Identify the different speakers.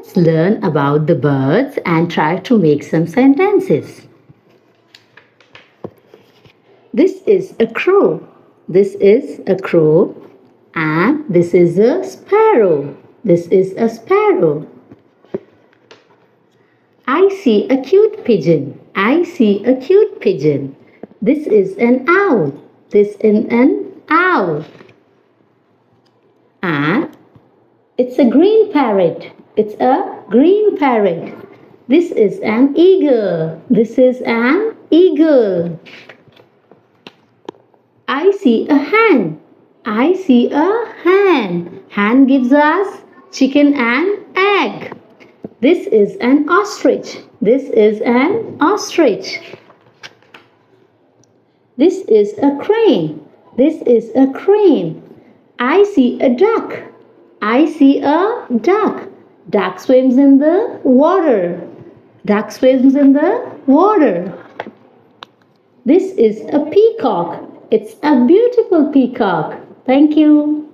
Speaker 1: Let's learn about the birds and try to make some sentences. This is a crow. This is a crow. And this is a sparrow. This is a sparrow. I see a cute pigeon. I see a cute pigeon. This is an owl. This is an owl. And it's a green parrot. It's a green parrot. This is an eagle. This is an eagle. I see a hen. I see a hen. Hen gives us chicken and egg. This is an ostrich. This is an ostrich. This is a crane. This is a crane. I see a duck. I see a duck. Duck swims in the water. Duck swims in the water. This is a peacock. It's a beautiful peacock. Thank you.